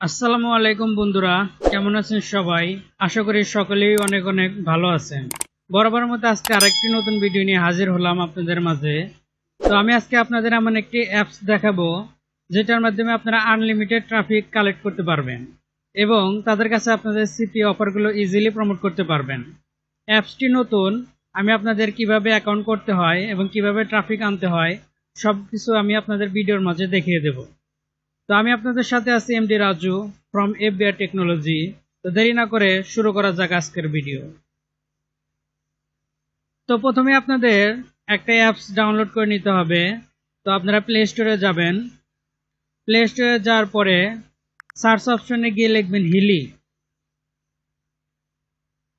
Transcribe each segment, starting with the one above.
আসসালামু আলাইকুম বন্ধুরা, কেমন আছেন সবাই? আশা করি সকলেই অনেক অনেক ভালো আছেন। বরাবরের মতো আজকে আরেকটি নতুন ভিডিও নিয়ে হাজির হলাম আপনাদের মাঝে। তো আমি আজকে আপনাদের এমন একটি অ্যাপস দেখাবো যেটার মাধ্যমে আপনারা আনলিমিটেড ট্রাফিক কালেক্ট করতে পারবেন এবং তাদের কাছে আপনাদের সিপি অফারগুলো ইজিলি প্রমোট করতে পারবেন। অ্যাপসটি নতুন, আমি আপনাদের কিভাবে অ্যাকাউন্ট করতে হয় এবং কিভাবে ট্রাফিক আনতে হয় সবকিছু আমি আপনাদের ভিডিওর মাঝে দেখিয়ে দেব। তো আমি আপনাদের সাথে আছি MD Raju from FBR technology. তো দেরি না করে শুরু করা যাক আজকের ভিডিও। তো প্রথমে আপনাদের একটা অ্যাপস ডাউনলোড করে নিতে হবে। তো আপনারা প্লে স্টোরে যাবেন। প্লে স্টোরে যাওয়ার পরে সার্চ অপশনে গিয়ে লিখবেন হিলি।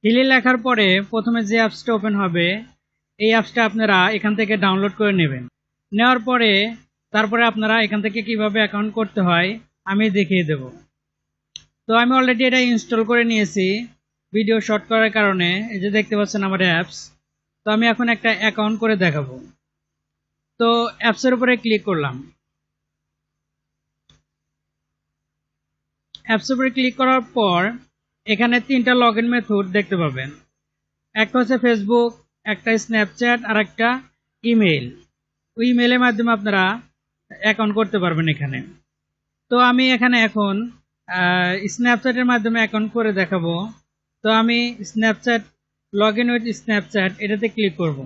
হিলি লেখার পরে প্রথমে যে অ্যাপসটা ওপেন হবে এই অ্যাপসটা আপনারা এখান থেকে ডাউনলোড করে নেবেন। নেওয়ার পরে তারপরে আপনারা এখান থেকে কিভাবে অ্যাকাউন্ট করতে হয় আমি দেখিয়ে দেব। তো আমি অলরেডি এটা ইনস্টল করে নিয়েছি ভিডিও শর্ট করার কারণে। এই যে দেখতে পাচ্ছেন আমার অ্যাপস। তো আমি এখন একটা অ্যাকাউন্ট করে দেখাবো। তো অ্যাপসের উপরে ক্লিক করলাম। অ্যাপসের উপরে ক্লিক করার পর এখানে তিনটা লগ ইন মেথড দেখতে পাবেন। একটা হচ্ছে ফেসবুক, একটা স্ন্যাপচ্যাট আর একটা ইমেইল। ওই ইমেইলের মাধ্যমে আপনারা অ্যাকাউন্ট করতে পারবেন এখানে। তো আমি এখানে এখন স্ন্যাপচ্যাটের মাধ্যমে অ্যাকাউন্ট করে দেখাবো। তো আমি Snapchat log in with Snapchat এটাতে ক্লিক করব।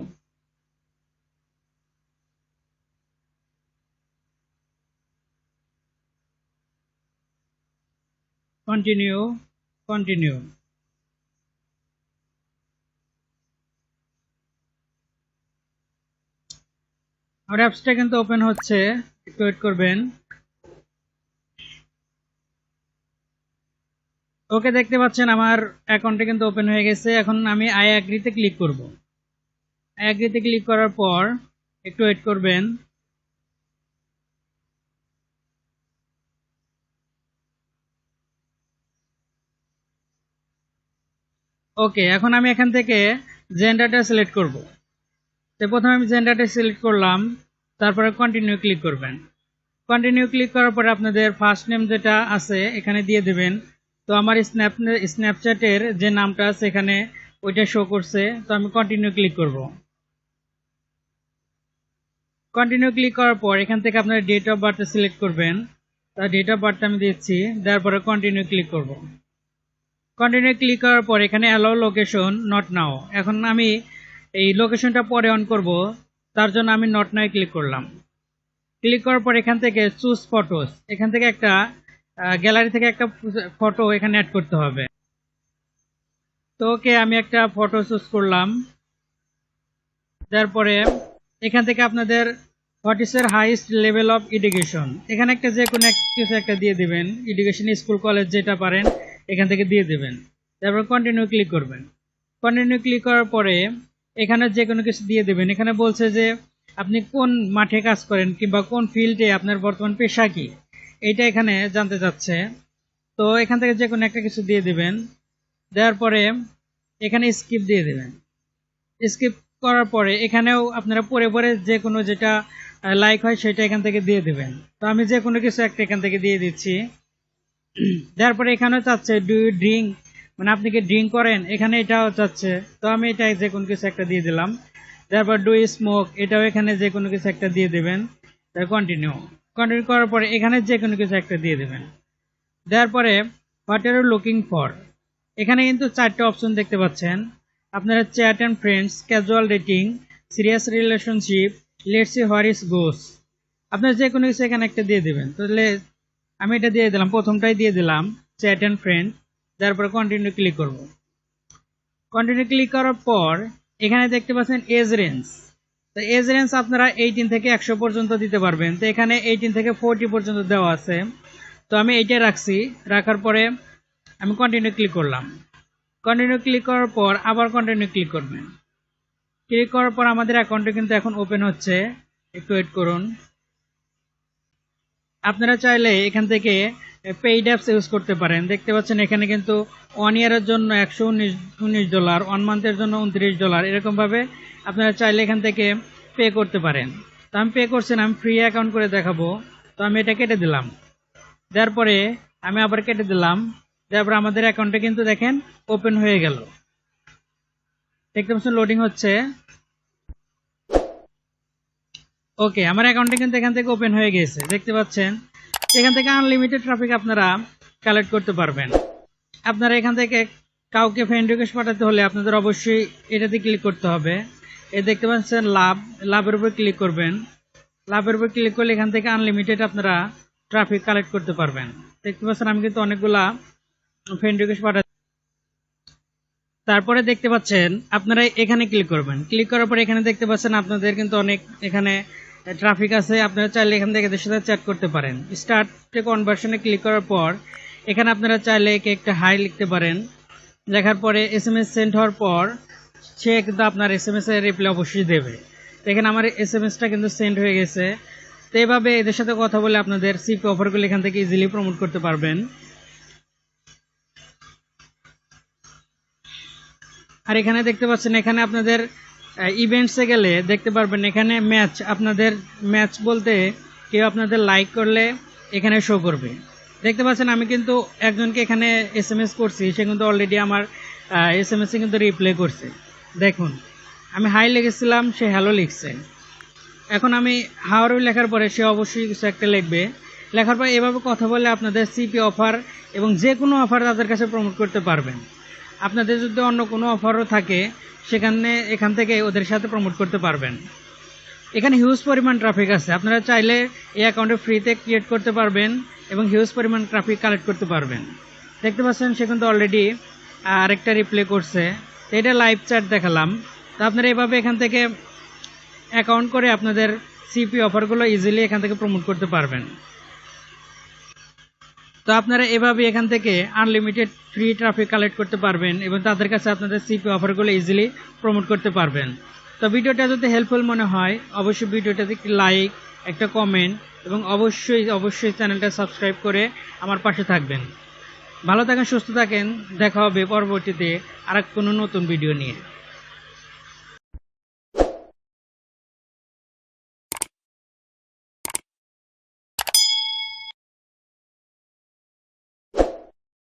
Continue continue. আমার অ্যাপসটা কিন্তু ওপেন হচ্ছে, একটু ওয়েট করবেন। ওকে, দেখতে পাচ্ছেন আমার অ্যাকাউন্টটা কিন্তু ওপেন হয়ে গেছে। এখন আমি আই অ্যাগ্রিতে ক্লিক করব। আই অ্যাগ্রিতে ক্লিক করার পর একটু ওয়েট করবেন। ওকে, এখন আমি এখান থেকে জেন্ডারটা সিলেক্ট করব। তো প্রথমে আমি জেন্ডারটা সিলেক্ট করলাম, তারপরে কন্টিনিউ ক্লিক করবেন। কন্টিনিউ ক্লিক করার পরে আপনাদের ফার্স্ট নেম যেটা আছে এখানে দিয়ে দেবেন। তো আমার স্ন্যাপচ্যাটের যে নামটা আছে এখানে ওইটা শো করছে। তো আমি কন্টিনিউ ক্লিক করব। কন্টিনিউ ক্লিক করার পর এখান থেকে আপনার ডেট অফ বার্থ সিলেক্ট করবেন। তার ডেট অফ বার্থ আমি দিচ্ছি, দেওয়ার পরে কন্টিনিউ ক্লিক করব। কন্টিনিউ ক্লিক করার পর এখানে অ্যালাউ লোকেশন নট নাও। এখন আমি এই লোকেশনটা পরে অন করব, তার জন্য আমি নট নাও ক্লিক করলাম। ক্লিক করার পর এখান থেকে চুজ ফটোস, এখান থেকে একটা গ্যালারি থেকে একটা ফটো এখানে অ্যাড করতে হবে। তো ওকে, আমি একটা ফটো চুজ করলাম। তারপরে এখান থেকে আপনাদের হোয়াট ইজ এর হাইয়েস্ট লেভেল অফ এডুকেশন, এখানে একটা যে কোনো কিছু একটা দিয়ে দিবেন। এডুকেশন, স্কুল, কলেজ যেটা পারেন এখান থেকে দিয়ে দিবেন। তারপর কন্টিনিউ ক্লিক করবেন। কন্টিনিউ ক্লিক করার পরে এখানে যে কোনো কিছু দিয়ে দেবেন। এখানে বলছে যে আপনি কোন মাঠে কাজ করেন কিংবা কোন ফিল্ডে আপনার বর্তমান পেশা কি, এইটা এখানে জানতে চাচ্ছে। তো এখান থেকে যে কোনো একটা কিছু দিয়ে দিবেন। দেওয়ার পরে এখানে স্কিপ দিয়ে দেবেন। স্কিপ করার পরে এখানেও আপনারা পরে পরে যে কোনো যেটা লাইক হয় সেটা এখান থেকে দিয়ে দেবেন। তো আমি যে কোনো কিছু একটা এখান থেকে দিয়ে দিচ্ছি। দেওয়ার পরে এখানেও চাচ্ছে ডু ইউ ড্রিঙ্ক, মানে আপনি কি ড্রিঙ্ক করেন, এখানে এটাও চাচ্ছে। তো আমি এটা যে কোনো কিছু একটা দিয়ে দিলাম। তারপর ডু ইউ স্মোক, এটাও এখানে যে কোনো কিছু একটা দিয়ে দেবেন। তারপর কন্টিনিউ করার পরে এখানে যে কোনো কিছু একটা দিয়ে দেবেন। দেওয়ার পরে what are you looking for, এখানে কিন্তু চারটে অপশন দেখতে পাচ্ছেন। আপনারা chat and friends, casual dating, serious relationship, let's see where is goes, আপনারা যে কোনো কিছু এখানে একটা দিয়ে দেবেন। তাহলে আমি এটা দিয়ে দিলাম, প্রথমটাই দিয়ে দিলাম চ্যাট অ্যান্ড ফ্রেন্ড। তারপরে কন্টিনিউ ক্লিক করব। কন্টিনিউ ক্লিক করার পর এখানে দেখতে পাচ্ছেন এজ রেঞ্জ। তো এজ রেঞ্জ আপনারা 18 থেকে 100 পর্যন্ত দিতে পারবেন। তো এখানে 18 থেকে 40 পর্যন্ত দেওয়া আছে। তো আমি এইটাই রাখছি। রাখার পরে আমি কন্টিনিউ ক্লিক করলাম। কন্টিনিউ ক্লিক করার পর আবার কন্টিনিউ ক্লিক করবেন। ক্লিক করার পর আমাদের অ্যাকাউন্টে কিন্তু এখন ওপেন হচ্ছে, একটু ওয়েট করুন। আপনারা চাইলে এখান থেকে পেইড অ্যাপস ইউজ করতে পারেন। দেখতে পাচ্ছেন এখানে কিন্তু 1 ইয়ারের জন্য $119, 1 মান্থের জন্য $29, এরকমভাবে আপনারা চাইলে এখান থেকে পে করতে পারেন। তো আমি পে করছি না, আমি ফ্রি অ্যাকাউন্ট করে দেখাবো। তো আমি এটা কেটে দিলাম। দেওয়ার পরে আমি আবার কেটে দিলাম। তারপর আমাদের অ্যাকাউন্টে কিন্তু দেখেন ওপেন হয়ে গেল। দেখতে পাচ্ছেন লোডিং হচ্ছে। ওকে, আমার অ্যাকাউন্টে কিন্তু এখান থেকে ওপেন হয়ে গেছে, দেখতে পাচ্ছেন। এখান থেকে আনলিমিটেড ট্রাফিক আপনারা কালেক্ট করতে পারবেন। আপনারা এখান থেকে কাউকে ফ্রেন্ড রিকোয়েস্ট পাঠাতে হলে আপনাদের অবশ্যই এটাতে ক্লিক করতে হবে। এই দেখতে পাচ্ছেন লাভের উপর ক্লিক করবেন। লাভের উপর ক্লিক করলে এখান থেকে আনলিমিটেড আপনারা ট্রাফিক কালেক্ট করতে পারবেন। দেখতে পাচ্ছেন আমি কিন্তু অনেকগুলা ফ্রেন্ড রিকোয়েস্ট পাঠাচ্ছি। তারপরে দেখতে পাচ্ছেন আপনারা এখানে ক্লিক করবেন। ক্লিক করার পর এখানে দেখতে পাচ্ছেন আপনাদের কিন্তু অনেক এখানে ট্রাফিক আছে। আপনারা চাইলে এখান থেকে এদের সাথে চ্যাট করতে পারেন। স্টার্ট কনভার্সনে ক্লিক করার পর এখানে আপনারা চাইলে একে একটা হাই লিখতে পারেন। লেখার পরে এসএমএস সেন্ড হওয়ার পর সে কিন্তু আপনার এসএমএস এর রিপ্লাই অবশ্যই দেবে। তো এখানে আমার এসএমএসটা কিন্তু সেন্ড হয়ে গেছে। তো এইভাবে এদের সাথে কথা বলে আপনাদের সিপি অফারগুলো এখান থেকে ইজিলি প্রমোট করতে পারবেন। আর এখানে দেখতে পাচ্ছেন এখানে আপনাদের ইভেন্টসে গেলে দেখতে পারবেন এখানে ম্যাচ, আপনাদের ম্যাচ বলতে কেউ আপনাদের লাইক করলে এখানে শো করবে। দেখতে পাচ্ছেন আমি কিন্তু একজনকে এখানে এসএমএস করছি, সে কিন্তু অলরেডি আমার এসএমএস এ কিন্তু রিপ্লাই করছে। দেখুন আমি হাই লিখেছিলাম, সে হ্যালো লিখছে। এখন আমি হাওয়ারু লেখার পরে সে অবশ্যই কিছু একটা লিখবে। লেখার পর এভাবে কথা বলে আপনাদের সিপি অফার এবং যে কোনো অফার তাদের কাছে প্রমোট করতে পারবেন। আপনাদের যদি অন্য কোনো অফারও থাকে সেখানে এখান থেকে ওদের সাথে প্রমোট করতে পারবেন। এখানে হিউজ পরিমাণ ট্রাফিক আছে, আপনারা চাইলে এই অ্যাকাউন্টে ফ্রিতে ক্রিয়েট করতে পারবেন এবং হিউজ পরিমাণ ট্রাফিক কালেক্ট করতে পারবেন। দেখতে পাচ্ছেন সে কিন্তু অলরেডি আরেকটা রিপ্লাই করছে। এটা লাইভ চ্যাট দেখালাম। তো আপনারা এভাবে এখান থেকে অ্যাকাউন্ট করে আপনাদের সিপি অফারগুলো ইজিলি এখান থেকে প্রমোট করতে পারবেন। তো আপনারা এভাবে এখান থেকে আনলিমিটেড ফ্রি ট্রাফিক কালেক্ট করতে পারবেন এবং তাদের কাছে আপনাদের সিপি অফারগুলো ইজিলি প্রমোট করতে পারবেন। তো ভিডিওটা যদি হেল্পফুল মনে হয় অবশ্যই ভিডিওটাতে একটি লাইক, একটা কমেন্ট এবং অবশ্যই চ্যানেলটা সাবস্ক্রাইব করে আমার পাশে থাকবেন। ভালো থাকেন, সুস্থ থাকেন। দেখা হবে পরবর্তীতে আরেক কোনো নতুন ভিডিও নিয়ে।